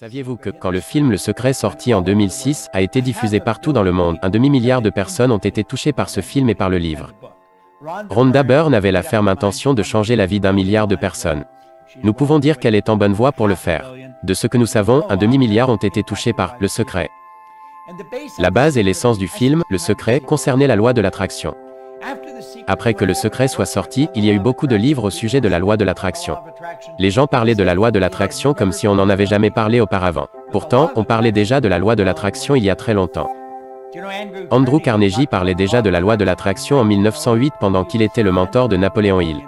Saviez-vous que, quand le film Le Secret sorti en 2006 a été diffusé partout dans le monde, un demi-milliard de personnes ont été touchées par ce film et par le livre. Rhonda Byrne avait la ferme intention de changer la vie d'1 milliard de personnes. Nous pouvons dire qu'elle est en bonne voie pour le faire. De ce que nous savons, un demi-milliard ont été touchés par Le Secret. La base et l'essence du film, Le Secret, concernait la loi de l'attraction. Après que Le Secret soit sorti, il y a eu beaucoup de livres au sujet de la loi de l'attraction. Les gens parlaient de la loi de l'attraction comme si on n'en avait jamais parlé auparavant. Pourtant, on parlait déjà de la loi de l'attraction il y a très longtemps. Andrew Carnegie parlait déjà de la loi de l'attraction en 1908 pendant qu'il était le mentor de Napoléon Hill.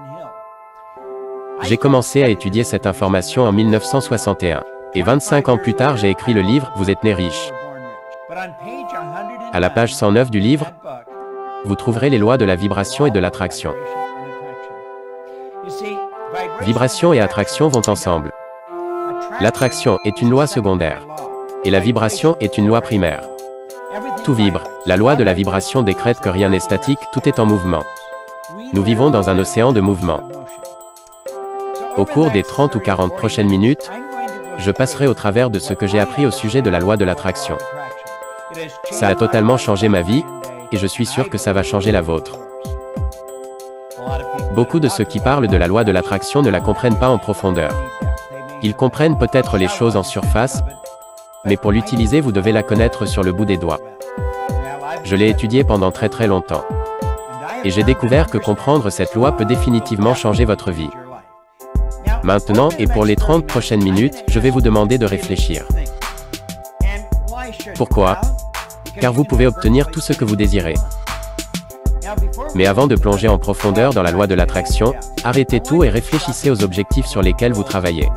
J'ai commencé à étudier cette information en 1961. Et 25 ans plus tard, j'ai écrit le livre « Vous êtes né riche ». À la page 109 du livre, vous trouverez les lois de la vibration et de l'attraction. Vibration et attraction vont ensemble. L'attraction est une loi secondaire. Et la vibration est une loi primaire. Tout vibre. La loi de la vibration décrète que rien n'est statique, tout est en mouvement. Nous vivons dans un océan de mouvement. Au cours des 30 ou 40 prochaines minutes, je passerai au travers de ce que j'ai appris au sujet de la loi de l'attraction. Ça a totalement changé ma vie, et je suis sûr que ça va changer la vôtre. Beaucoup de ceux qui parlent de la loi de l'attraction ne la comprennent pas en profondeur. Ils comprennent peut-être les choses en surface, mais pour l'utiliser vous devez la connaître sur le bout des doigts. Je l'ai étudiée pendant très longtemps. Et j'ai découvert que comprendre cette loi peut définitivement changer votre vie. Maintenant, et pour les 30 prochaines minutes, je vais vous demander de réfléchir. Pourquoi ? Car vous pouvez obtenir tout ce que vous désirez. Mais avant de plonger en profondeur dans la loi de l'attraction, arrêtez tout et réfléchissez aux objectifs sur lesquels vous travaillez.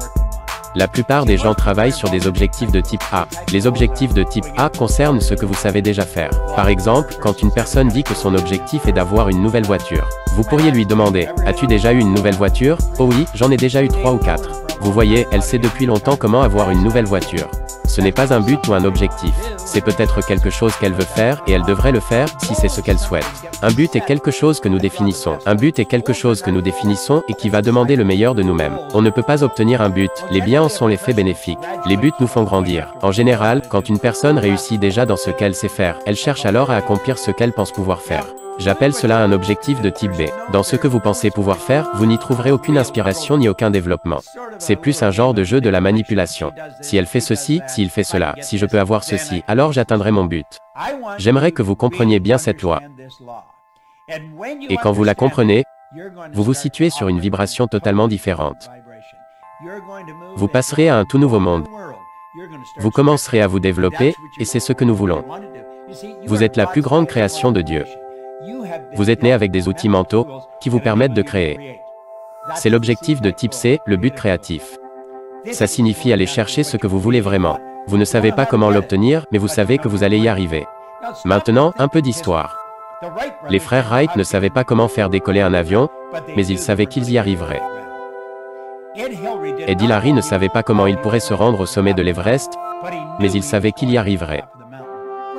La plupart des gens travaillent sur des objectifs de type A. Les objectifs de type A concernent ce que vous savez déjà faire. Par exemple, quand une personne dit que son objectif est d'avoir une nouvelle voiture, vous pourriez lui demander « As-tu déjà eu une nouvelle voiture ?»« Oh oui, j'en ai déjà eu 3 ou 4. » Vous voyez, elle sait depuis longtemps comment avoir une nouvelle voiture. Ce n'est pas un but ou un objectif. C'est peut-être quelque chose qu'elle veut faire, et elle devrait le faire, si c'est ce qu'elle souhaite. Un but est quelque chose que nous définissons. Un but est quelque chose que nous définissons et qui va demander le meilleur de nous-mêmes. On ne peut pas obtenir un but. Les biens en sont l'effet bénéfique. Les buts nous font grandir. En général, quand une personne réussit déjà dans ce qu'elle sait faire, elle cherche alors à accomplir ce qu'elle pense pouvoir faire. J'appelle cela un objectif de type B. Dans ce que vous pensez pouvoir faire, vous n'y trouverez aucune inspiration ni aucun développement. C'est plus un genre de jeu de la manipulation. Si elle fait ceci, s'il fait cela, si je peux avoir ceci, alors j'atteindrai mon but. J'aimerais que vous compreniez bien cette loi. Et quand vous la comprenez, vous vous situez sur une vibration totalement différente. Vous passerez à un tout nouveau monde. Vous commencerez à vous développer, et c'est ce que nous voulons. Vous êtes la plus grande création de Dieu. Vous êtes né avec des outils mentaux qui vous permettent de créer. C'est l'objectif de type C, le but créatif. Ça signifie aller chercher ce que vous voulez vraiment. Vous ne savez pas comment l'obtenir, mais vous savez que vous allez y arriver. Maintenant, un peu d'histoire. Les frères Wright ne savaient pas comment faire décoller un avion, mais ils savaient qu'ils y arriveraient. Ed Hillary ne savait pas comment il pourrait se rendre au sommet de l'Everest, mais il savait qu'il y arriverait.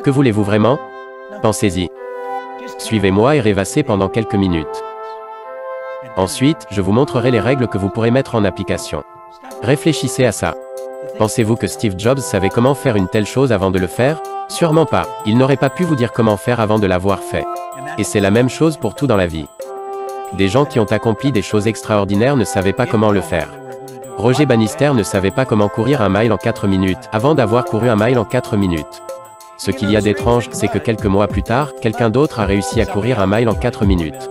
Que voulez-vous vraiment ? Pensez-y. Suivez-moi et rêvassez pendant quelques minutes. Ensuite, je vous montrerai les règles que vous pourrez mettre en application. Réfléchissez à ça. Pensez-vous que Steve Jobs savait comment faire une telle chose avant de le faire? Sûrement pas. Il n'aurait pas pu vous dire comment faire avant de l'avoir fait. Et c'est la même chose pour tout dans la vie. Des gens qui ont accompli des choses extraordinaires ne savaient pas comment le faire. Roger Bannister ne savait pas comment courir 1 mile en 4 minutes, avant d'avoir couru 1 mile en 4 minutes. Ce qu'il y a d'étrange, c'est que quelques mois plus tard, quelqu'un d'autre a réussi à courir 1 mile en 4 minutes.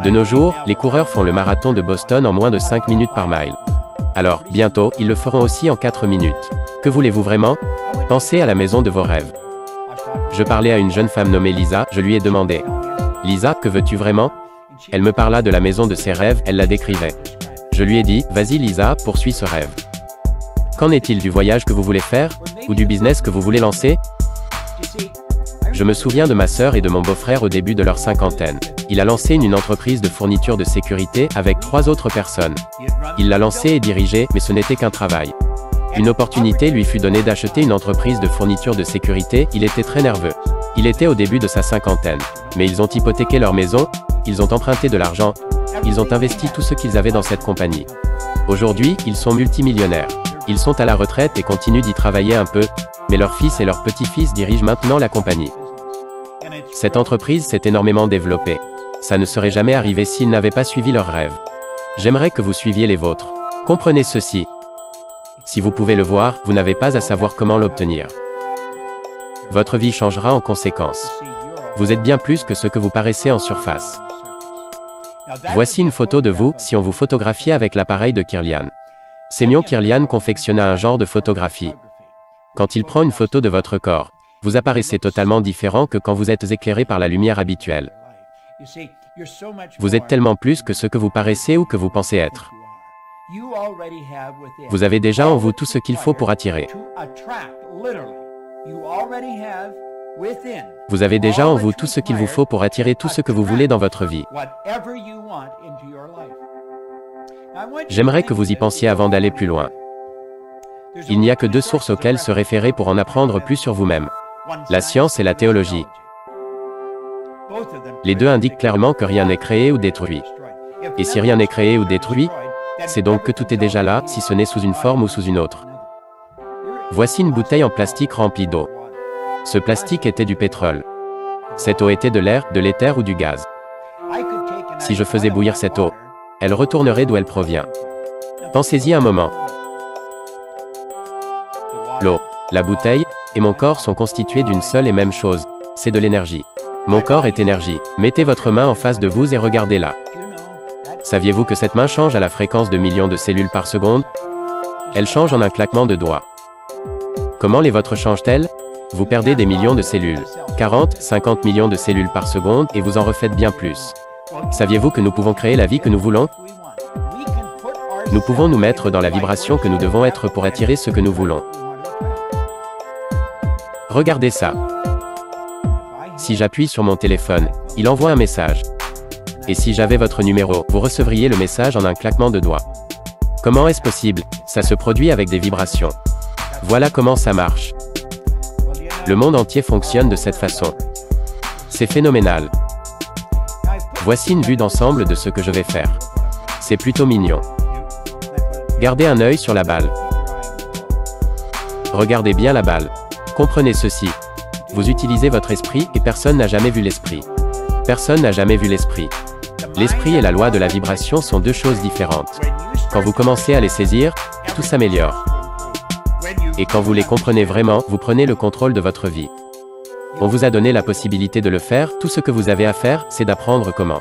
De nos jours, les coureurs font le marathon de Boston en moins de 5 minutes par mile. Alors, bientôt, ils le feront aussi en 4 minutes. Que voulez-vous vraiment? Pensez à la maison de vos rêves. Je parlais à une jeune femme nommée Lisa, je lui ai demandé « Lisa, que veux-tu vraiment ?» Elle me parla de la maison de ses rêves, elle la décrivait. Je lui ai dit « Vas-y Lisa, poursuis ce rêve. » Qu'en est-il du voyage que vous voulez faire? Ou du business que vous voulez lancer? Je me souviens de ma sœur et de mon beau-frère au début de leur cinquantaine. Il a lancé une entreprise de fourniture de sécurité avec 3 autres personnes. Il l'a lancée et dirigée, mais ce n'était qu'un travail. Une opportunité lui fut donnée d'acheter une entreprise de fourniture de sécurité, il était très nerveux. Il était au début de sa cinquantaine. Mais ils ont hypothéqué leur maison, ils ont emprunté de l'argent, ils ont investi tout ce qu'ils avaient dans cette compagnie. Aujourd'hui, ils sont multimillionnaires. Ils sont à la retraite et continuent d'y travailler un peu, mais leurs fils et leurs petits-fils dirigent maintenant la compagnie. Cette entreprise s'est énormément développée. Ça ne serait jamais arrivé s'ils n'avaient pas suivi leurs rêves. J'aimerais que vous suiviez les vôtres. Comprenez ceci. Si vous pouvez le voir, vous n'avez pas à savoir comment l'obtenir. Votre vie changera en conséquence. Vous êtes bien plus que ce que vous paraissez en surface. Voici une photo de vous, si on vous photographiait avec l'appareil de Kirlian. Semyon Kirlian confectionna un genre de photographie. Quand il prend une photo de votre corps, vous apparaissez totalement différent que quand vous êtes éclairé par la lumière habituelle. Vous êtes tellement plus que ce que vous paraissez ou que vous pensez être. Vous avez déjà en vous tout ce qu'il faut pour attirer. Vous avez déjà en vous tout ce qu'il vous faut pour attirer tout ce que vous voulez dans votre vie. J'aimerais que vous y pensiez avant d'aller plus loin. Il n'y a que deux sources auxquelles se référer pour en apprendre plus sur vous-même. La science et la théologie. Les deux indiquent clairement que rien n'est créé ou détruit. Et si rien n'est créé ou détruit, c'est donc que tout est déjà là, si ce n'est sous une forme ou sous une autre. Voici une bouteille en plastique remplie d'eau. Ce plastique était du pétrole. Cette eau était de l'air, de l'éther ou du gaz. Si je faisais bouillir cette eau, elle retournerait d'où elle provient. Pensez-y un moment. L'eau, la bouteille, et mon corps sont constitués d'une seule et même chose, c'est de l'énergie. Mon corps est énergie. Mettez votre main en face de vous et regardez-la. Saviez-vous que cette main change à la fréquence de millions de cellules par seconde? Elle change en un claquement de doigts. Comment les vôtres changent-elles? Vous perdez des millions de cellules. 40, 50 millions de cellules par seconde et vous en refaites bien plus. Saviez-vous que nous pouvons créer la vie que nous voulons? Nous pouvons nous mettre dans la vibration que nous devons être pour attirer ce que nous voulons. Regardez ça. Si j'appuie sur mon téléphone, il envoie un message. Et si j'avais votre numéro, vous recevriez le message en un claquement de doigts. Comment est-ce possible? Ça se produit avec des vibrations. Voilà comment ça marche. Le monde entier fonctionne de cette façon. C'est phénoménal. Voici une vue d'ensemble de ce que je vais faire. C'est plutôt mignon. Gardez un œil sur la balle. Regardez bien la balle. Comprenez ceci. Vous utilisez votre esprit et personne n'a jamais vu l'esprit. Personne n'a jamais vu l'esprit. L'esprit et la loi de la vibration sont deux choses différentes. Quand vous commencez à les saisir, tout s'améliore. Et quand vous les comprenez vraiment, vous prenez le contrôle de votre vie. On vous a donné la possibilité de le faire, tout ce que vous avez à faire, c'est d'apprendre comment.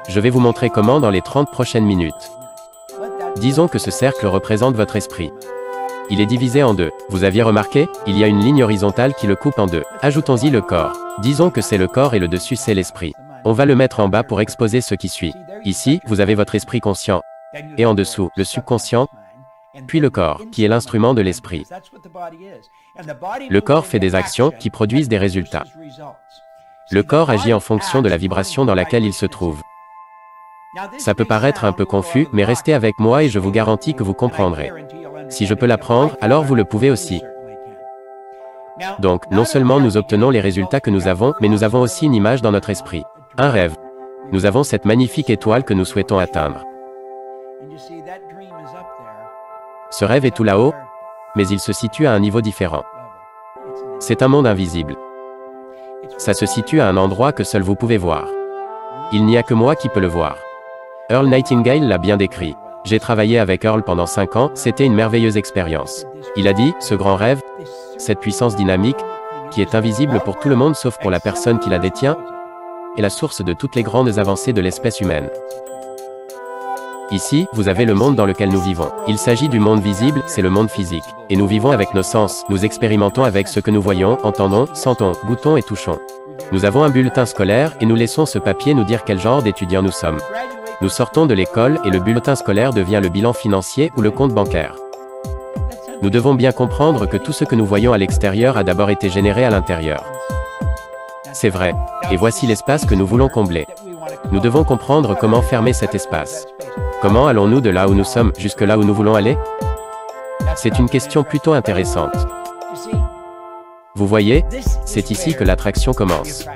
Je vais vous montrer comment dans les 30 prochaines minutes. Disons que ce cercle représente votre esprit. Il est divisé en deux. Vous aviez remarqué? Il y a une ligne horizontale qui le coupe en deux. Ajoutons-y le corps. Disons que c'est le corps et le dessus c'est l'esprit. On va le mettre en bas pour exposer ce qui suit. Ici, vous avez votre esprit conscient. Et en dessous, le subconscient, puis le corps, qui est l'instrument de l'esprit. Le corps fait des actions qui produisent des résultats. Le corps agit en fonction de la vibration dans laquelle il se trouve. Ça peut paraître un peu confus, mais restez avec moi et je vous garantis que vous comprendrez. Si je peux l'apprendre, alors vous le pouvez aussi. Donc, non seulement nous obtenons les résultats que nous avons, mais nous avons aussi une image dans notre esprit. Un rêve. Nous avons cette magnifique étoile que nous souhaitons atteindre. Ce rêve est tout là-haut, mais il se situe à un niveau différent. C'est un monde invisible. Ça se situe à un endroit que seul vous pouvez voir. Il n'y a que moi qui peux le voir. Earl Nightingale l'a bien décrit. J'ai travaillé avec Earl pendant 5 ans, c'était une merveilleuse expérience. Il a dit, ce grand rêve, cette puissance dynamique, qui est invisible pour tout le monde sauf pour la personne qui la détient, est la source de toutes les grandes avancées de l'espèce humaine. Ici, vous avez le monde dans lequel nous vivons. Il s'agit du monde visible, c'est le monde physique. Et nous vivons avec nos sens, nous expérimentons avec ce que nous voyons, entendons, sentons, goûtons et touchons. Nous avons un bulletin scolaire et nous laissons ce papier nous dire quel genre d'étudiants nous sommes. Nous sortons de l'école et le bulletin scolaire devient le bilan financier ou le compte bancaire. Nous devons bien comprendre que tout ce que nous voyons à l'extérieur a d'abord été généré à l'intérieur. C'est vrai. Et voici l'espace que nous voulons combler. Nous devons comprendre comment fermer cet espace. Comment allons-nous de là où nous sommes jusque là où nous voulons aller? C'est une question plutôt intéressante. Vous voyez, c'est ici que l'attraction commence.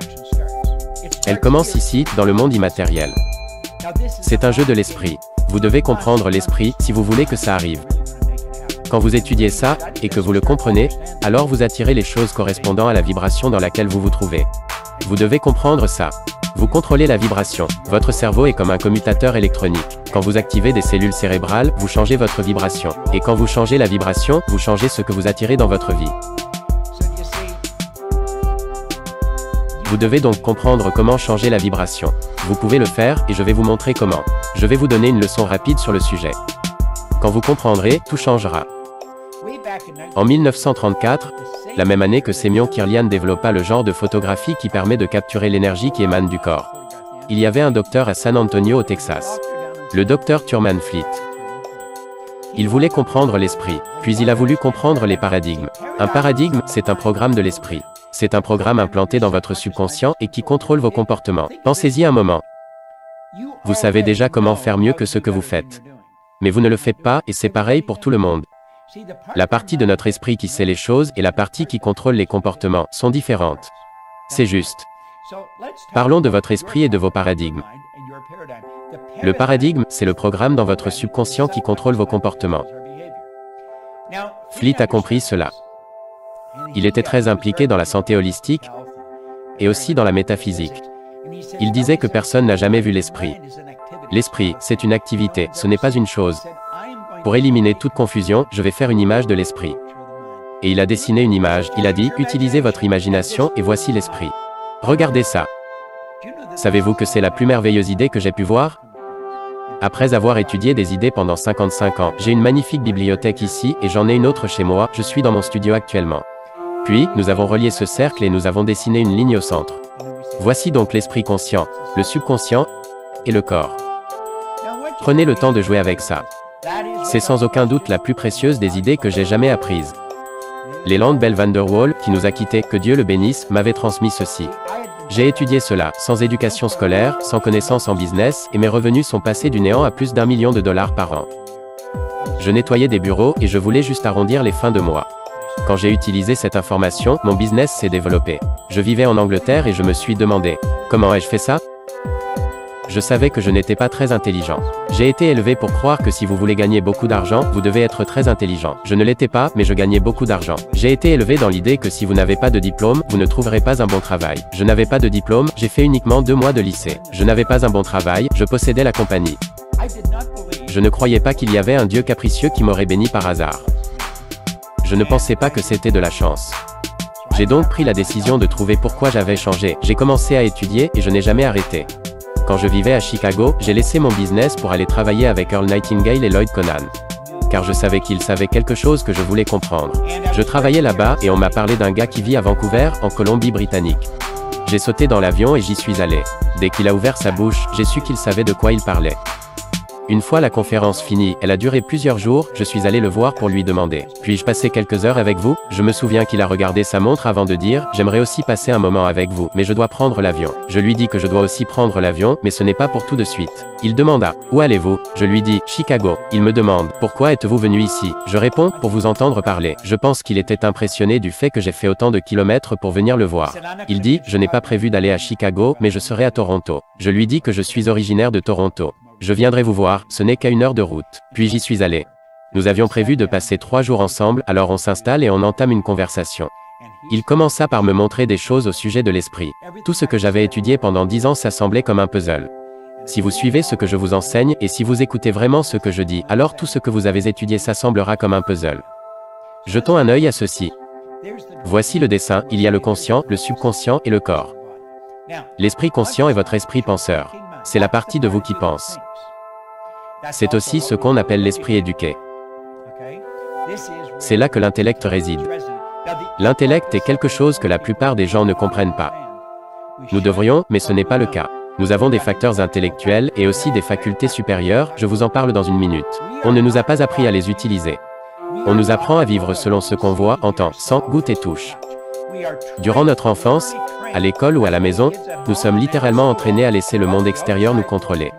Elle commence ici, dans le monde immatériel. C'est un jeu de l'esprit. Vous devez comprendre l'esprit, si vous voulez que ça arrive. Quand vous étudiez ça, et que vous le comprenez, alors vous attirez les choses correspondant à la vibration dans laquelle vous vous trouvez. Vous devez comprendre ça. Vous contrôlez la vibration. Votre cerveau est comme un commutateur électronique. Quand vous activez des cellules cérébrales, vous changez votre vibration. Et quand vous changez la vibration, vous changez ce que vous attirez dans votre vie. Vous devez donc comprendre comment changer la vibration. Vous pouvez le faire, et je vais vous montrer comment. Je vais vous donner une leçon rapide sur le sujet. Quand vous comprendrez, tout changera. En 1934, la même année que Semyon Kirlian développa le genre de photographie qui permet de capturer l'énergie qui émane du corps. Il y avait un docteur à San Antonio au Texas. Le docteur Thurman Fleet. Il voulait comprendre l'esprit, puis il a voulu comprendre les paradigmes. Un paradigme, c'est un programme de l'esprit. C'est un programme implanté dans votre subconscient et qui contrôle vos comportements. Pensez-y un moment. Vous savez déjà comment faire mieux que ce que vous faites. Mais vous ne le faites pas, et c'est pareil pour tout le monde. La partie de notre esprit qui sait les choses et la partie qui contrôle les comportements sont différentes. C'est juste. Parlons de votre esprit et de vos paradigmes. Le paradigme, c'est le programme dans votre subconscient qui contrôle vos comportements. Fleet a compris cela. Il était très impliqué dans la santé holistique et aussi dans la métaphysique. Il disait que personne n'a jamais vu l'esprit. L'esprit, c'est une activité, ce n'est pas une chose. Pour éliminer toute confusion, je vais faire une image de l'esprit. Et il a dessiné une image, il a dit, utilisez votre imagination et voici l'esprit. Regardez ça. Savez-vous que c'est la plus merveilleuse idée que j'ai pu voir? Après avoir étudié des idées pendant 55 ans, j'ai une magnifique bibliothèque ici et j'en ai une autre chez moi, je suis dans mon studio actuellement. Puis, nous avons relié ce cercle et nous avons dessiné une ligne au centre. Voici donc l'esprit conscient, le subconscient et le corps. Prenez le temps de jouer avec ça. C'est sans aucun doute la plus précieuse des idées que j'ai jamais apprises. Leland Bell van der Waal, qui nous a quittés, que Dieu le bénisse, m'avait transmis ceci. J'ai étudié cela, sans éducation scolaire, sans connaissance en business, et mes revenus sont passés du néant à plus d'1 million de dollars par an. Je nettoyais des bureaux et je voulais juste arrondir les fins de mois. Quand j'ai utilisé cette information, mon business s'est développé. Je vivais en Angleterre et je me suis demandé, comment ai-je fait ça? Je savais que je n'étais pas très intelligent. J'ai été élevé pour croire que si vous voulez gagner beaucoup d'argent, vous devez être très intelligent. Je ne l'étais pas, mais je gagnais beaucoup d'argent. J'ai été élevé dans l'idée que si vous n'avez pas de diplôme, vous ne trouverez pas un bon travail. Je n'avais pas de diplôme, j'ai fait uniquement 2 mois de lycée. Je n'avais pas un bon travail, je possédais la compagnie. Je ne croyais pas qu'il y avait un Dieu capricieux qui m'aurait béni par hasard. Je ne pensais pas que c'était de la chance. J'ai donc pris la décision de trouver pourquoi j'avais changé. J'ai commencé à étudier et je n'ai jamais arrêté. Quand je vivais à Chicago, j'ai laissé mon business pour aller travailler avec Earl Nightingale et Lloyd Conan. Car je savais qu'ils savaient quelque chose que je voulais comprendre. Je travaillais là-bas et on m'a parlé d'un gars qui vit à Vancouver, en Colombie-Britannique. J'ai sauté dans l'avion et j'y suis allé. Dès qu'il a ouvert sa bouche, j'ai su qu'il savait de quoi il parlait. Une fois la conférence finie, elle a duré plusieurs jours, je suis allé le voir pour lui demander. Puis-je passer quelques heures avec vous? Je me souviens qu'il a regardé sa montre avant de dire, j'aimerais aussi passer un moment avec vous, mais je dois prendre l'avion. Je lui dis que je dois aussi prendre l'avion, mais ce n'est pas pour tout de suite. Il demanda, où allez-vous? Je lui dis, Chicago. Il me demande, pourquoi êtes-vous venu ici? Je réponds, pour vous entendre parler. Je pense qu'il était impressionné du fait que j'ai fait autant de kilomètres pour venir le voir. Il dit, je n'ai pas prévu d'aller à Chicago, mais je serai à Toronto. Je lui dis que je suis originaire de Toronto. Je viendrai vous voir, ce n'est qu'à 1 heure de route. Puis j'y suis allé. Nous avions prévu de passer 3 jours ensemble, alors on s'installe et on entame une conversation. Il commença par me montrer des choses au sujet de l'esprit. Tout ce que j'avais étudié pendant 10 ans s'assemblait comme un puzzle. Si vous suivez ce que je vous enseigne, et si vous écoutez vraiment ce que je dis, alors tout ce que vous avez étudié s'assemblera comme un puzzle. Jetons un œil à ceci. Voici le dessin, il y a le conscient, le subconscient et le corps. L'esprit conscient est votre esprit penseur. C'est la partie de vous qui pense. C'est aussi ce qu'on appelle l'esprit éduqué. C'est là que l'intellect réside. L'intellect est quelque chose que la plupart des gens ne comprennent pas. Nous devrions, mais ce n'est pas le cas. Nous avons des facteurs intellectuels et aussi des facultés supérieures, je vous en parle dans 1 minute. On ne nous a pas appris à les utiliser. On nous apprend à vivre selon ce qu'on voit, entend, sent, goûte et touche. Durant notre enfance, à l'école ou à la maison, nous sommes littéralement entraînés à laisser le monde extérieur nous contrôler.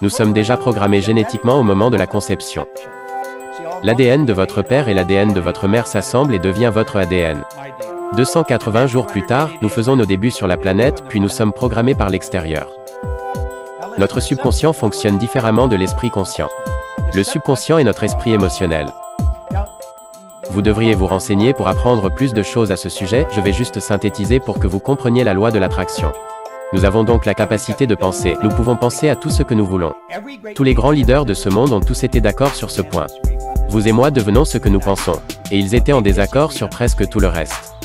Nous sommes déjà programmés génétiquement au moment de la conception. L'ADN de votre père et l'ADN de votre mère s'assemblent et devient votre ADN. 280 jours plus tard, nous faisons nos débuts sur la planète, puis nous sommes programmés par l'extérieur. Notre subconscient fonctionne différemment de l'esprit conscient. Le subconscient est notre esprit émotionnel. Vous devriez vous renseigner pour apprendre plus de choses à ce sujet, je vais juste synthétiser pour que vous compreniez la loi de l'attraction. Nous avons donc la capacité de penser, nous pouvons penser à tout ce que nous voulons. Tous les grands leaders de ce monde ont tous été d'accord sur ce point. Vous et moi devenons ce que nous pensons. Et ils étaient en désaccord sur presque tout le reste.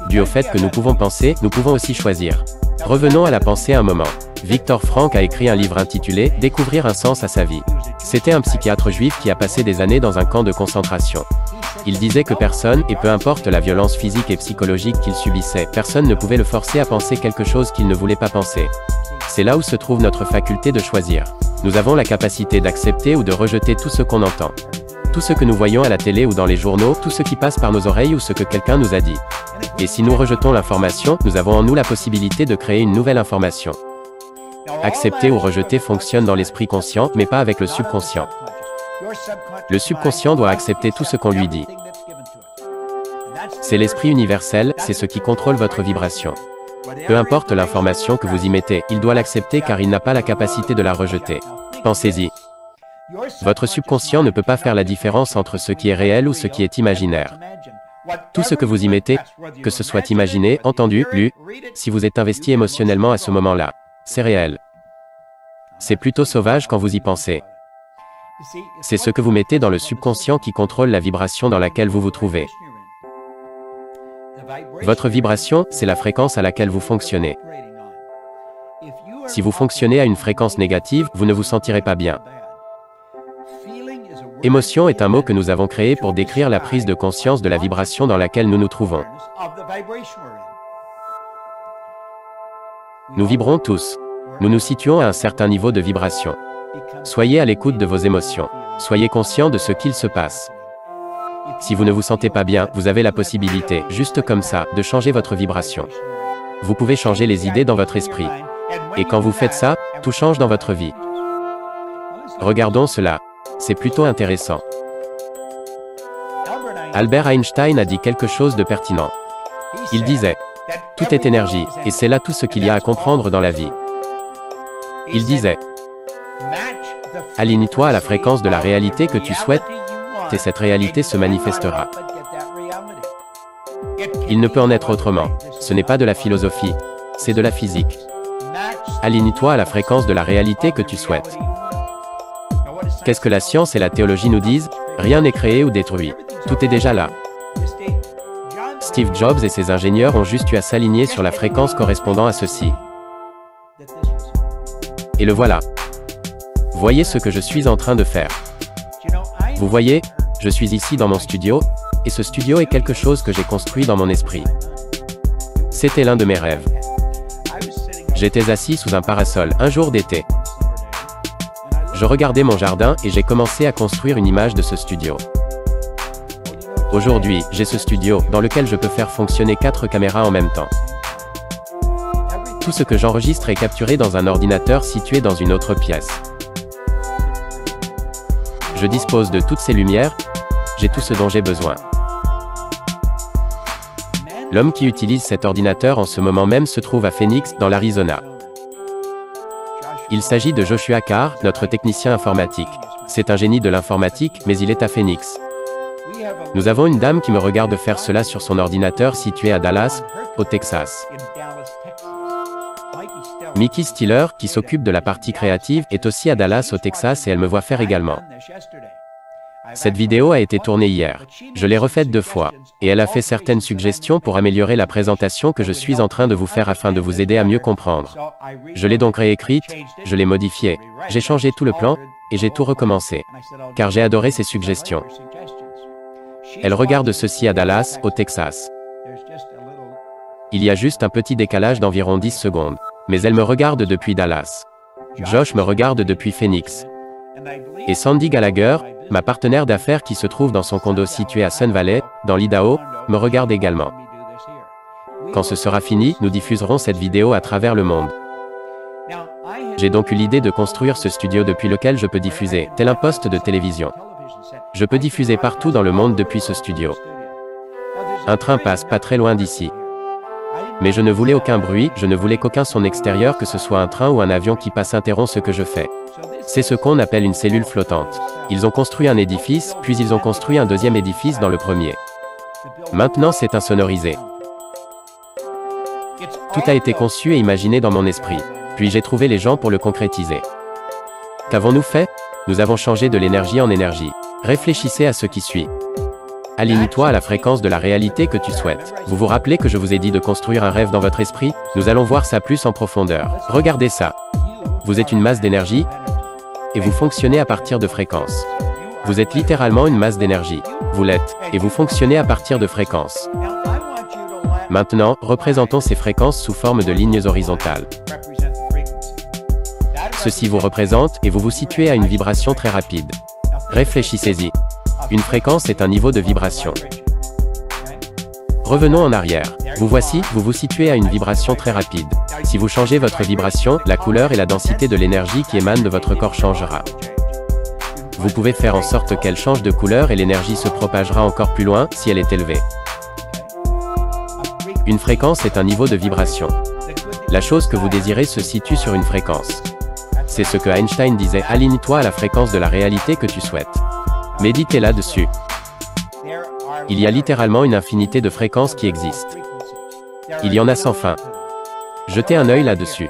Dû au fait que nous pouvons penser, nous pouvons aussi choisir. Revenons à la pensée un moment. Viktor Frankl a écrit un livre intitulé « Découvrir un sens à sa vie ». C'était un psychiatre juif qui a passé des années dans un camp de concentration. Il disait que personne, et peu importe la violence physique et psychologique qu'il subissait, personne ne pouvait le forcer à penser quelque chose qu'il ne voulait pas penser. C'est là où se trouve notre faculté de choisir. Nous avons la capacité d'accepter ou de rejeter tout ce qu'on entend. Tout ce que nous voyons à la télé ou dans les journaux, tout ce qui passe par nos oreilles ou ce que quelqu'un nous a dit. Et si nous rejetons l'information, nous avons en nous la possibilité de créer une nouvelle information. Accepter ou rejeter fonctionne dans l'esprit conscient, mais pas avec le subconscient. Le subconscient doit accepter tout ce qu'on lui dit. C'est l'esprit universel, c'est ce qui contrôle votre vibration. Peu importe l'information que vous y mettez, il doit l'accepter car il n'a pas la capacité de la rejeter. Pensez-y. Votre subconscient ne peut pas faire la différence entre ce qui est réel ou ce qui est imaginaire. Tout ce que vous y mettez, que ce soit imaginé, entendu, lu, si vous êtes investi émotionnellement à ce moment-là, c'est réel. C'est plutôt sauvage quand vous y pensez. C'est ce que vous mettez dans le subconscient qui contrôle la vibration dans laquelle vous vous trouvez. Votre vibration, c'est la fréquence à laquelle vous fonctionnez. Si vous fonctionnez à une fréquence négative, vous ne vous sentirez pas bien. Émotion est un mot que nous avons créé pour décrire la prise de conscience de la vibration dans laquelle nous nous trouvons. Nous vibrons tous. Nous nous situons à un certain niveau de vibration. Soyez à l'écoute de vos émotions. Soyez conscient de ce qu'il se passe. Si vous ne vous sentez pas bien, vous avez la possibilité, juste comme ça, de changer votre vibration. Vous pouvez changer les idées dans votre esprit. Et quand vous faites ça, tout change dans votre vie. Regardons cela. C'est plutôt intéressant. Albert Einstein a dit quelque chose de pertinent. Il disait, « Tout est énergie, et c'est là tout ce qu'il y a à comprendre dans la vie. » Il disait, « Aligne-toi à la fréquence de la réalité que tu souhaites, et cette réalité se manifestera. » Il ne peut en être autrement. Ce n'est pas de la philosophie, c'est de la physique. Aligne-toi à la fréquence de la réalité que tu souhaites. Qu'est-ce que la science et la théologie nous disent? Rien n'est créé ou détruit. Tout est déjà là. Steve Jobs et ses ingénieurs ont juste eu à s'aligner sur la fréquence correspondant à ceci. Et le voilà. Voyez ce que je suis en train de faire. Vous voyez, je suis ici dans mon studio, et ce studio est quelque chose que j'ai construit dans mon esprit. C'était l'un de mes rêves. J'étais assis sous un parasol, un jour d'été. Je regardais mon jardin et j'ai commencé à construire une image de ce studio. Aujourd'hui, j'ai ce studio, dans lequel je peux faire fonctionner 4 caméras en même temps. Tout ce que j'enregistre est capturé dans un ordinateur situé dans une autre pièce. Je dispose de toutes ces lumières, j'ai tout ce dont j'ai besoin. L'homme qui utilise cet ordinateur en ce moment même se trouve à Phoenix, dans l'Arizona. Il s'agit de Joshua Carr, notre technicien informatique. C'est un génie de l'informatique, mais il est à Phoenix. Nous avons une dame qui me regarde faire cela sur son ordinateur situé à Dallas, au Texas. Mickey Stiller, qui s'occupe de la partie créative, est aussi à Dallas au Texas et elle me voit faire également. Cette vidéo a été tournée hier. Je l'ai refaite 2 fois. Et elle a fait certaines suggestions pour améliorer la présentation que je suis en train de vous faire afin de vous aider à mieux comprendre. Je l'ai donc réécrite, je l'ai modifiée, j'ai changé tout le plan, et j'ai tout recommencé. Car j'ai adoré ses suggestions. Elle regarde ceci à Dallas, au Texas. Il y a juste un petit décalage d'environ 10 secondes. Mais elle me regarde depuis Dallas. Josh me regarde depuis Phoenix. Et Sandy Gallagher, ma partenaire d'affaires qui se trouve dans son condo situé à Sun Valley, dans l'Idaho, me regarde également. Quand ce sera fini, nous diffuserons cette vidéo à travers le monde. J'ai donc eu l'idée de construire ce studio depuis lequel je peux diffuser, tel un poste de télévision. Je peux diffuser partout dans le monde depuis ce studio. Un train passe pas très loin d'ici. Mais je ne voulais aucun bruit, je ne voulais qu'aucun son extérieur, que ce soit un train ou un avion qui passe interrompt ce que je fais. C'est ce qu'on appelle une cellule flottante. Ils ont construit un édifice, puis ils ont construit un deuxième édifice dans le premier. Maintenant c'est insonorisé. Tout a été conçu et imaginé dans mon esprit. Puis j'ai trouvé les gens pour le concrétiser. Qu'avons-nous fait? Nous avons changé de l'énergie en énergie. Réfléchissez à ce qui suit. Aligne-toi à la fréquence de la réalité que tu souhaites. Vous vous rappelez que je vous ai dit de construire un rêve dans votre esprit? Nous allons voir ça plus en profondeur. Regardez ça. Vous êtes une masse d'énergie, et vous fonctionnez à partir de fréquences. Vous êtes littéralement une masse d'énergie. Vous l'êtes, et vous fonctionnez à partir de fréquences. Maintenant, représentons ces fréquences sous forme de lignes horizontales. Ceci vous représente, et vous vous situez à une vibration très rapide. Réfléchissez-y. Une fréquence est un niveau de vibration. Revenons en arrière. Vous voici, vous vous situez à une vibration très rapide. Si vous changez votre vibration, la couleur et la densité de l'énergie qui émane de votre corps changera. Vous pouvez faire en sorte qu'elle change de couleur et l'énergie se propagera encore plus loin, si elle est élevée. Une fréquence est un niveau de vibration. La chose que vous désirez se situe sur une fréquence. C'est ce que Einstein disait, aligne-toi à la fréquence de la réalité que tu souhaites. Méditez là-dessus. Il y a littéralement une infinité de fréquences qui existent. Il y en a sans fin. Jetez un œil là-dessus.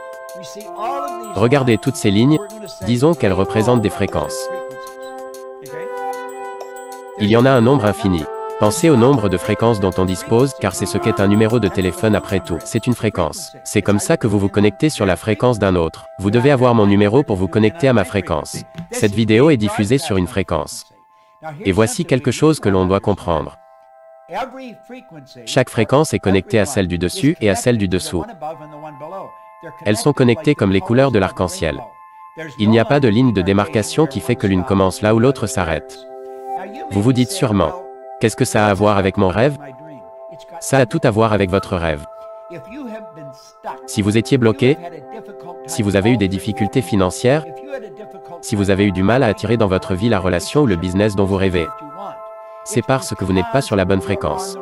Regardez toutes ces lignes, disons qu'elles représentent des fréquences. Il y en a un nombre infini. Pensez au nombre de fréquences dont on dispose, car c'est ce qu'est un numéro de téléphone après tout. C'est une fréquence. C'est comme ça que vous vous connectez sur la fréquence d'un autre. Vous devez avoir mon numéro pour vous connecter à ma fréquence. Cette vidéo est diffusée sur une fréquence. Et voici quelque chose que l'on doit comprendre. Chaque fréquence est connectée à celle du dessus et à celle du dessous. Elles sont connectées comme les couleurs de l'arc-en-ciel. Il n'y a pas de ligne de démarcation qui fait que l'une commence là où l'autre s'arrête. Vous vous dites sûrement, qu'est-ce que ça a à voir avec mon rêve? Ça a tout à voir avec votre rêve. Si vous étiez bloqué, si vous avez eu des difficultés financières, si vous avez eu du mal à attirer dans votre vie la relation ou le business dont vous rêvez, c'est parce que vous n'êtes pas sur la bonne fréquence.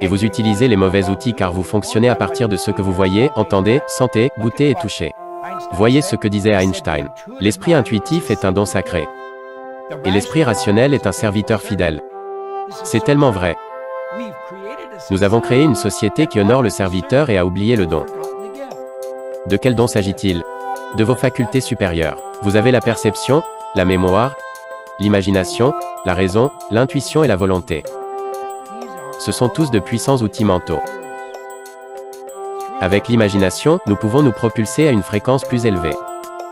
Et vous utilisez les mauvais outils car vous fonctionnez à partir de ce que vous voyez, entendez, sentez, goûtez et touchez. Voyez ce que disait Einstein. L'esprit intuitif est un don sacré. Et l'esprit rationnel est un serviteur fidèle. C'est tellement vrai. Nous avons créé une société qui honore le serviteur et a oublié le don. De quel don s'agit-il? De vos facultés supérieures. Vous avez la perception, la mémoire, l'imagination, la raison, l'intuition et la volonté. Ce sont tous de puissants outils mentaux. Avec l'imagination, nous pouvons nous propulser à une fréquence plus élevée.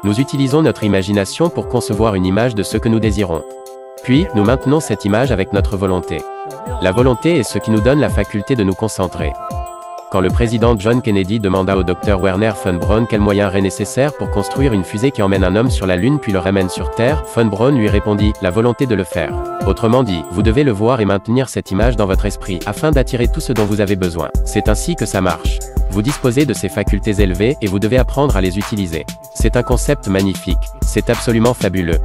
Nous utilisons notre imagination pour concevoir une image de ce que nous désirons. Puis, nous maintenons cette image avec notre volonté. La volonté est ce qui nous donne la faculté de nous concentrer. Quand le président John Kennedy demanda au Dr Werner von Braun quels moyens seraient nécessaires pour construire une fusée qui emmène un homme sur la Lune puis le ramène sur Terre, von Braun lui répondit, la volonté de le faire. Autrement dit, vous devez le voir et maintenir cette image dans votre esprit, afin d'attirer tout ce dont vous avez besoin. C'est ainsi que ça marche. Vous disposez de ces facultés élevées et vous devez apprendre à les utiliser. C'est un concept magnifique. C'est absolument fabuleux.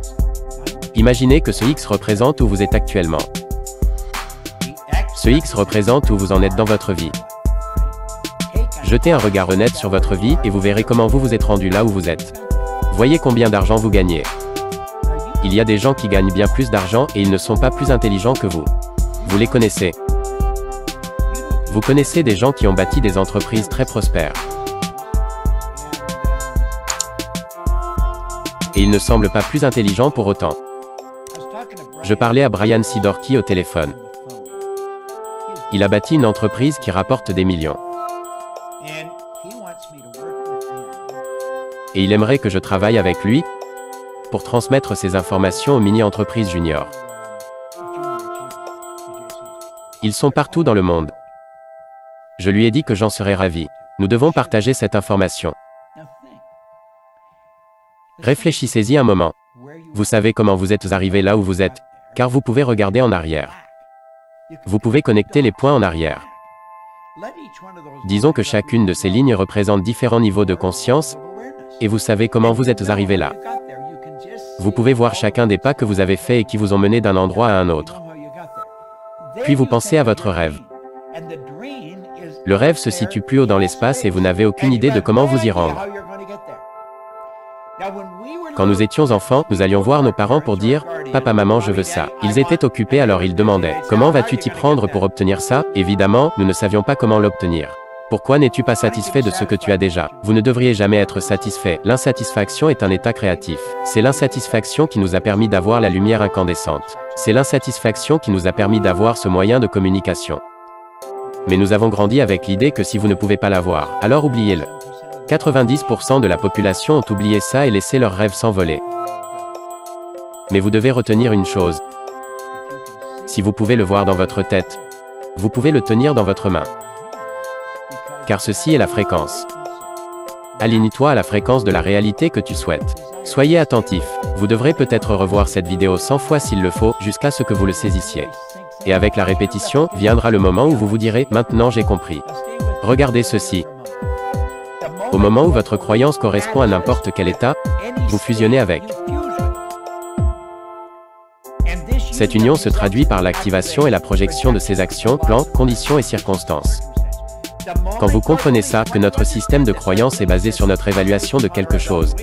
Imaginez que ce X représente où vous êtes actuellement. Ce X représente où vous en êtes dans votre vie. Jetez un regard honnête sur votre vie et vous verrez comment vous vous êtes rendu là où vous êtes. Voyez combien d'argent vous gagnez. Il y a des gens qui gagnent bien plus d'argent et ils ne sont pas plus intelligents que vous. Vous les connaissez. Vous connaissez des gens qui ont bâti des entreprises très prospères. Et ils ne semblent pas plus intelligents pour autant. Je parlais à Brian Sidorki au téléphone. Il a bâti une entreprise qui rapporte des millions. Et il aimerait que je travaille avec lui pour transmettre ces informations aux mini-entreprises juniors. Ils sont partout dans le monde. Je lui ai dit que j'en serais ravi. Nous devons partager cette information. Réfléchissez-y un moment. Vous savez comment vous êtes arrivé là où vous êtes, car vous pouvez regarder en arrière. Vous pouvez connecter les points en arrière. Disons que chacune de ces lignes représente différents niveaux de conscience, et vous savez comment vous êtes arrivé là. Vous pouvez voir chacun des pas que vous avez faits et qui vous ont mené d'un endroit à un autre. Puis vous pensez à votre rêve. Le rêve se situe plus haut dans l'espace et vous n'avez aucune idée de comment vous y rendre. Quand nous étions enfants, nous allions voir nos parents pour dire « Papa, maman, je veux ça ». Ils étaient occupés alors ils demandaient « Comment vas-tu t'y prendre pour obtenir ça ?» Évidemment, nous ne savions pas comment l'obtenir. Pourquoi n'es-tu pas satisfait de ce que tu as déjà? Vous ne devriez jamais être satisfait. L'insatisfaction est un état créatif. C'est l'insatisfaction qui nous a permis d'avoir la lumière incandescente. C'est l'insatisfaction qui nous a permis d'avoir ce moyen de communication. Mais nous avons grandi avec l'idée que si vous ne pouvez pas l'avoir, alors oubliez-le. 90% de la population ont oublié ça et laissé leurs rêves s'envoler. Mais vous devez retenir une chose. Si vous pouvez le voir dans votre tête, vous pouvez le tenir dans votre main. Car ceci est la fréquence. Aligne-toi à la fréquence de la réalité que tu souhaites. Soyez attentif. Vous devrez peut-être revoir cette vidéo 100 fois s'il le faut, jusqu'à ce que vous le saisissiez. Et avec la répétition, viendra le moment où vous vous direz « Maintenant j'ai compris ». Regardez ceci. Au moment où votre croyance correspond à n'importe quel état, vous fusionnez avec. Cette union se traduit par l'activation et la projection de ces actions, plans, conditions et circonstances. Quand vous comprenez ça, que notre système de croyance est basé sur notre évaluation de quelque chose.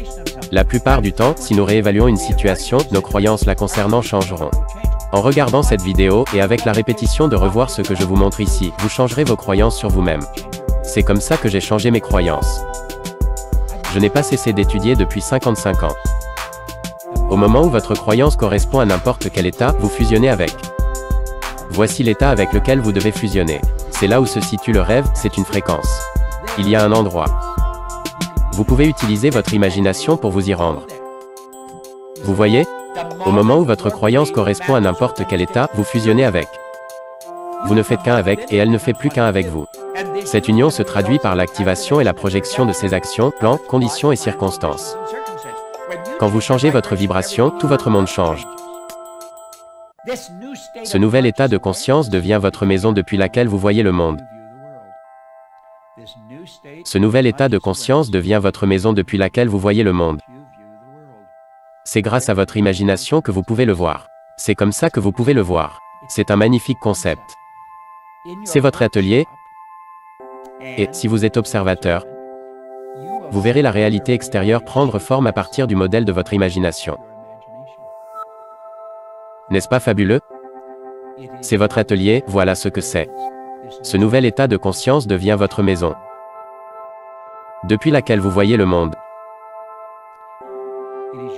La plupart du temps, si nous réévaluons une situation, nos croyances la concernant changeront. En regardant cette vidéo, et avec la répétition de revoir ce que je vous montre ici, vous changerez vos croyances sur vous-même. C'est comme ça que j'ai changé mes croyances. Je n'ai pas cessé d'étudier depuis 55 ans. Au moment où votre croyance correspond à n'importe quel état, vous fusionnez avec. Voici l'état avec lequel vous devez fusionner. C'est là où se situe le rêve, c'est une fréquence. Il y a un endroit. Vous pouvez utiliser votre imagination pour vous y rendre. Vous voyez? Au moment où votre croyance correspond à n'importe quel état, vous fusionnez avec. Vous ne faites qu'un avec, et elle ne fait plus qu'un avec vous. Cette union se traduit par l'activation et la projection de ces actions, plans, conditions et circonstances. Quand vous changez votre vibration, tout votre monde change. Ce nouvel état de conscience devient votre maison depuis laquelle vous voyez le monde. Ce nouvel état de conscience devient votre maison depuis laquelle vous voyez le monde. C'est grâce à votre imagination que vous pouvez le voir. C'est comme ça que vous pouvez le voir. C'est un magnifique concept. C'est votre atelier. Et, si vous êtes observateur, vous verrez la réalité extérieure prendre forme à partir du modèle de votre imagination. N'est-ce pas fabuleux? C'est votre atelier, voilà ce que c'est. Ce nouvel état de conscience devient votre maison, depuis laquelle vous voyez le monde.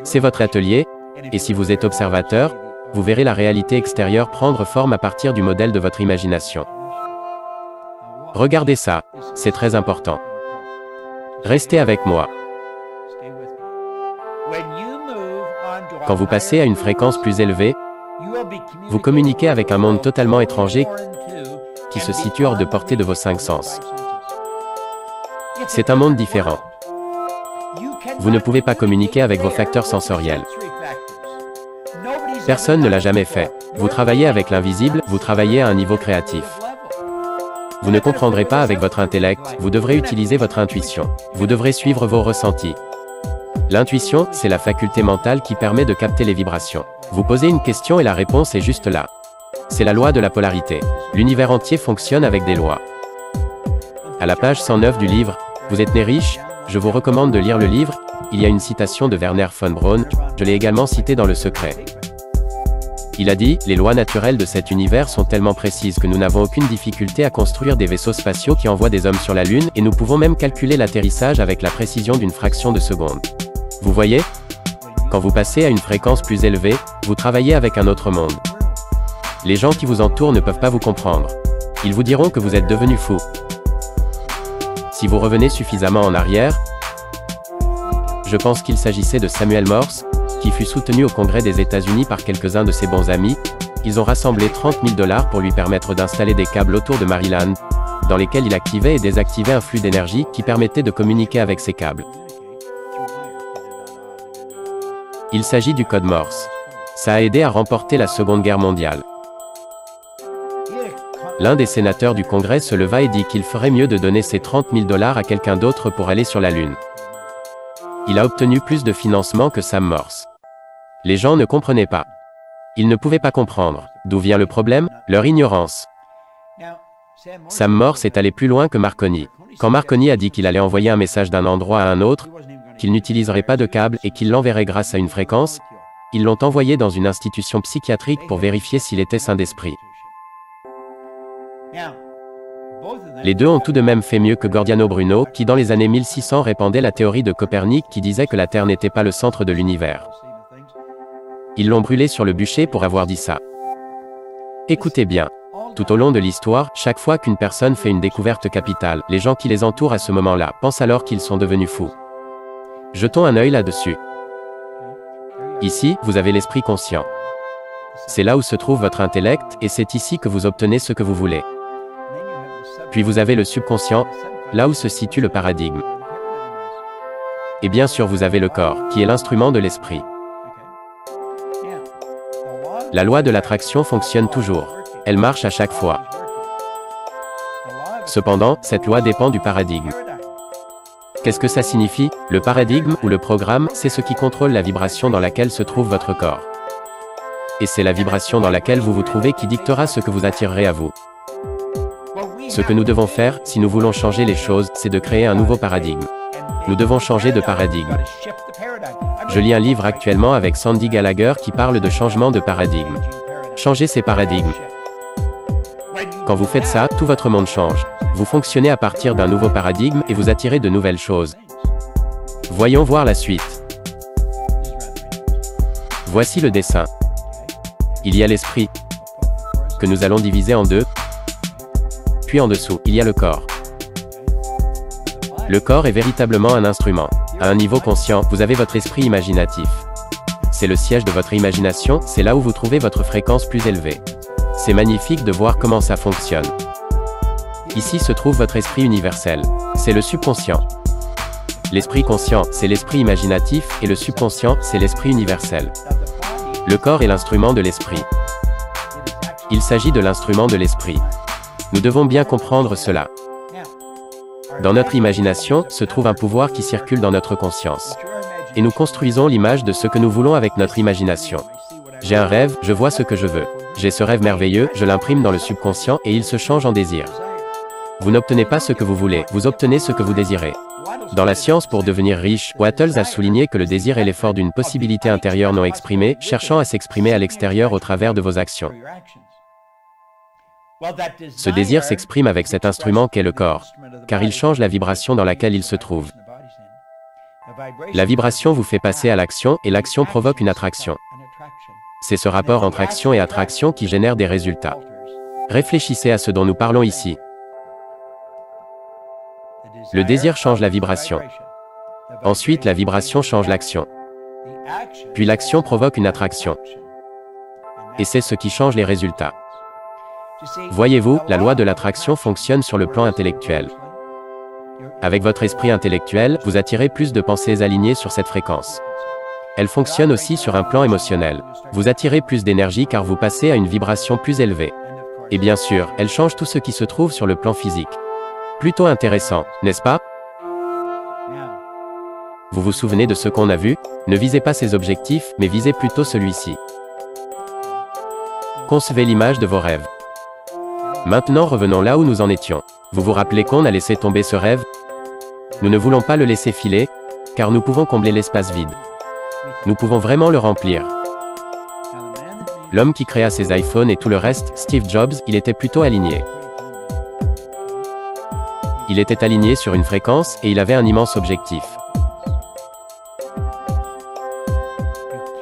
C'est votre atelier, et si vous êtes observateur, vous verrez la réalité extérieure prendre forme à partir du modèle de votre imagination. Regardez ça, c'est très important. Restez avec moi. Quand vous passez à une fréquence plus élevée, vous communiquez avec un monde totalement étranger qui se situe hors de portée de vos 5 sens. C'est un monde différent. Vous ne pouvez pas communiquer avec vos facteurs sensoriels. Personne ne l'a jamais fait. Vous travaillez avec l'invisible, vous travaillez à un niveau créatif. Vous ne comprendrez pas avec votre intellect, vous devrez utiliser votre intuition. Vous devrez suivre vos ressentis. L'intuition, c'est la faculté mentale qui permet de capter les vibrations. Vous posez une question et la réponse est juste là. C'est la loi de la polarité. L'univers entier fonctionne avec des lois. À la page 109 du livre « Vous êtes né riche ?» Je vous recommande de lire le livre. Il y a une citation de Werner von Braun, je l'ai également cité dans Le Secret. Il a dit « Les lois naturelles de cet univers sont tellement précises que nous n'avons aucune difficulté à construire des vaisseaux spatiaux qui envoient des hommes sur la Lune et nous pouvons même calculer l'atterrissage avec la précision d'une fraction de seconde. » Vous voyez? Quand vous passez à une fréquence plus élevée, vous travaillez avec un autre monde. Les gens qui vous entourent ne peuvent pas vous comprendre. Ils vous diront que vous êtes devenu fou. Si vous revenez suffisamment en arrière, je pense qu'il s'agissait de Samuel Morse, qui fut soutenu au Congrès des États-Unis par quelques-uns de ses bons amis. Ils ont rassemblé 30 000 $ pour lui permettre d'installer des câbles autour de Maryland, dans lesquels il activait et désactivait un flux d'énergie qui permettait de communiquer avec ces câbles. Il s'agit du code Morse. Ça a aidé à remporter la Seconde Guerre mondiale. L'un des sénateurs du Congrès se leva et dit qu'il ferait mieux de donner ces 30 000 $ à quelqu'un d'autre pour aller sur la Lune. Il a obtenu plus de financement que Sam Morse. Les gens ne comprenaient pas. Ils ne pouvaient pas comprendre. D'où vient le problème? Leur ignorance. Sam Morse est allé plus loin que Marconi. Quand Marconi a dit qu'il allait envoyer un message d'un endroit à un autre, qu'il n'utiliserait pas de câble et qu'il l'enverrait grâce à une fréquence, ils l'ont envoyé dans une institution psychiatrique pour vérifier s'il était sain d'esprit. Les deux ont tout de même fait mieux que Giordano Bruno, qui dans les années 1600 répandait la théorie de Copernic qui disait que la Terre n'était pas le centre de l'univers. Ils l'ont brûlé sur le bûcher pour avoir dit ça. Écoutez bien. Tout au long de l'histoire, chaque fois qu'une personne fait une découverte capitale, les gens qui les entourent à ce moment-là pensent alors qu'ils sont devenus fous. Jetons un œil là-dessus. Ici, vous avez l'esprit conscient. C'est là où se trouve votre intellect, et c'est ici que vous obtenez ce que vous voulez. Puis vous avez le subconscient, là où se situe le paradigme. Et bien sûr vous avez le corps, qui est l'instrument de l'esprit. La loi de l'attraction fonctionne toujours. Elle marche à chaque fois. Cependant, cette loi dépend du paradigme. Qu'est-ce que ça signifie? Le paradigme, ou le programme, c'est ce qui contrôle la vibration dans laquelle se trouve votre corps. Et c'est la vibration dans laquelle vous vous trouvez qui dictera ce que vous attirerez à vous. Ce que nous devons faire, si nous voulons changer les choses, c'est de créer un nouveau paradigme. Nous devons changer de paradigme. Je lis un livre actuellement avec Sandy Gallagher qui parle de changement de paradigme. Changer ces paradigmes. Quand vous faites ça, tout votre monde change. Vous fonctionnez à partir d'un nouveau paradigme et vous attirez de nouvelles choses. Voyons voir la suite. Voici le dessin. Il y a l'esprit, que nous allons diviser en deux. Puis en dessous, il y a le corps. Le corps est véritablement un instrument. À un niveau conscient, vous avez votre esprit imaginatif. C'est le siège de votre imagination, c'est là où vous trouvez votre fréquence plus élevée. C'est magnifique de voir comment ça fonctionne. Ici se trouve votre esprit universel. C'est le subconscient. L'esprit conscient, c'est l'esprit imaginatif, et le subconscient, c'est l'esprit universel. Le corps est l'instrument de l'esprit. Il s'agit de l'instrument de l'esprit. Nous devons bien comprendre cela. Dans notre imagination, se trouve un pouvoir qui circule dans notre conscience. Et nous construisons l'image de ce que nous voulons avec notre imagination. J'ai un rêve, je vois ce que je veux. J'ai ce rêve merveilleux, je l'imprime dans le subconscient et il se change en désir. Vous n'obtenez pas ce que vous voulez, vous obtenez ce que vous désirez. Dans la science pour devenir riche, Wattles a souligné que le désir est l'effort d'une possibilité intérieure non exprimée, cherchant à s'exprimer à l'extérieur au travers de vos actions. Ce désir s'exprime avec cet instrument qu'est le corps, car il change la vibration dans laquelle il se trouve. La vibration vous fait passer à l'action, et l'action provoque une attraction. C'est ce rapport entre action et attraction qui génère des résultats. Réfléchissez à ce dont nous parlons ici. Le désir change la vibration. Ensuite, la vibration change l'action. Puis l'action provoque une attraction. Et c'est ce qui change les résultats. Voyez-vous, la loi de l'attraction fonctionne sur le plan intellectuel. Avec votre esprit intellectuel, vous attirez plus de pensées alignées sur cette fréquence. Elle fonctionne aussi sur un plan émotionnel. Vous attirez plus d'énergie car vous passez à une vibration plus élevée. Et bien sûr, elle change tout ce qui se trouve sur le plan physique. Plutôt intéressant, n'est-ce pas? Vous vous souvenez de ce qu'on a vu? Ne visez pas ces objectifs, mais visez plutôt celui-ci. Concevez l'image de vos rêves. Maintenant revenons là où nous en étions. Vous vous rappelez qu'on a laissé tomber ce rêve? Nous ne voulons pas le laisser filer, car nous pouvons combler l'espace vide. Nous pouvons vraiment le remplir. L'homme qui créa ses iPhones et tout le reste, Steve Jobs, il était plutôt aligné. Il était aligné sur une fréquence, et il avait un immense objectif.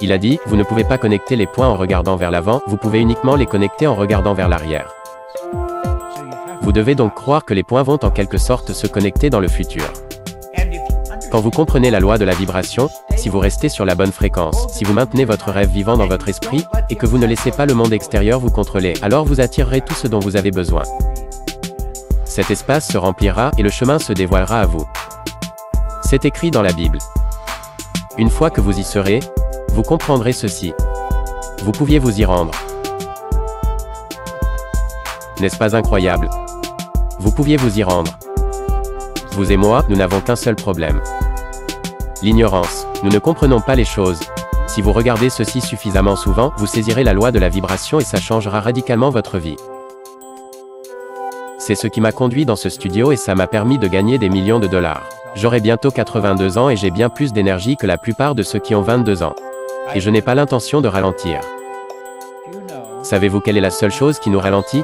Il a dit, vous ne pouvez pas connecter les points en regardant vers l'avant, vous pouvez uniquement les connecter en regardant vers l'arrière. Vous devez donc croire que les points vont en quelque sorte se connecter dans le futur. Quand vous comprenez la loi de la vibration, si vous restez sur la bonne fréquence, si vous maintenez votre rêve vivant dans votre esprit, et que vous ne laissez pas le monde extérieur vous contrôler, alors vous attirerez tout ce dont vous avez besoin. Cet espace se remplira et le chemin se dévoilera à vous. C'est écrit dans la Bible. Une fois que vous y serez, vous comprendrez ceci. Vous pouviez vous y rendre. N'est-ce pas incroyable? Vous pouviez vous y rendre. Vous et moi, nous n'avons qu'un seul problème. L'ignorance. Nous ne comprenons pas les choses. Si vous regardez ceci suffisamment souvent, vous saisirez la loi de la vibration et ça changera radicalement votre vie. C'est ce qui m'a conduit dans ce studio et ça m'a permis de gagner des millions de dollars. J'aurai bientôt 82 ans et j'ai bien plus d'énergie que la plupart de ceux qui ont 22 ans. Et je n'ai pas l'intention de ralentir. Savez-vous quelle est la seule chose qui nous ralentit?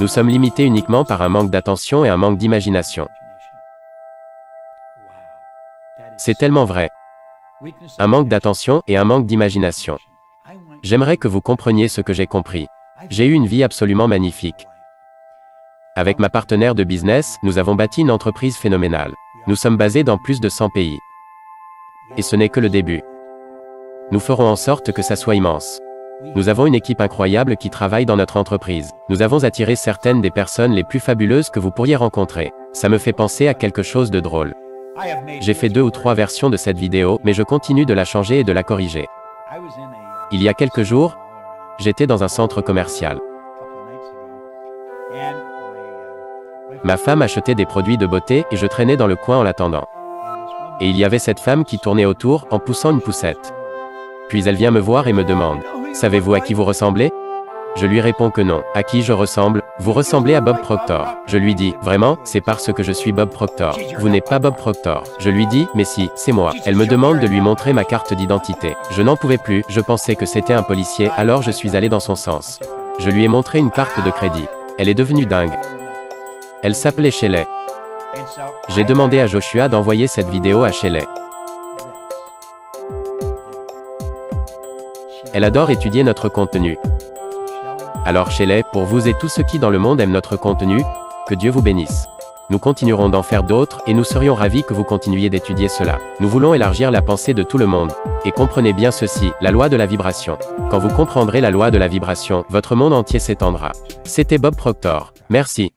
Nous sommes limités uniquement par un manque d'attention et un manque d'imagination. C'est tellement vrai. Un manque d'attention et un manque d'imagination. J'aimerais que vous compreniez ce que j'ai compris. J'ai eu une vie absolument magnifique. Avec ma partenaire de business, nous avons bâti une entreprise phénoménale. Nous sommes basés dans plus de 100 pays. Et ce n'est que le début. Nous ferons en sorte que ça soit immense. Nous avons une équipe incroyable qui travaille dans notre entreprise. Nous avons attiré certaines des personnes les plus fabuleuses que vous pourriez rencontrer. Ça me fait penser à quelque chose de drôle. J'ai fait 2 ou 3 versions de cette vidéo, mais je continue de la changer et de la corriger. Il y a quelques jours, j'étais dans un centre commercial. Ma femme achetait des produits de beauté et je traînais dans le coin en l'attendant. Et il y avait cette femme qui tournait autour en poussant une poussette. Puis elle vient me voir et me demande « Savez-vous à qui vous ressemblez ?» Je lui réponds que non. « À qui je ressemble ? Vous ressemblez à Bob Proctor. » Je lui dis « Vraiment ? C'est parce que je suis Bob Proctor. Vous n'êtes pas Bob Proctor. » Je lui dis « Mais si, c'est moi. » Elle me demande de lui montrer ma carte d'identité. Je n'en pouvais plus, je pensais que c'était un policier, alors je suis allé dans son sens. Je lui ai montré une carte de crédit. Elle est devenue dingue. Elle s'appelait Shelley. J'ai demandé à Joshua d'envoyer cette vidéo à Shelley. Elle adore étudier notre contenu. Alors Shelley, pour vous et tous ceux qui dans le monde aiment notre contenu, que Dieu vous bénisse. Nous continuerons d'en faire d'autres, et nous serions ravis que vous continuiez d'étudier cela. Nous voulons élargir la pensée de tout le monde. Et comprenez bien ceci, la loi de la vibration. Quand vous comprendrez la loi de la vibration, votre monde entier s'étendra. C'était Bob Proctor. Merci.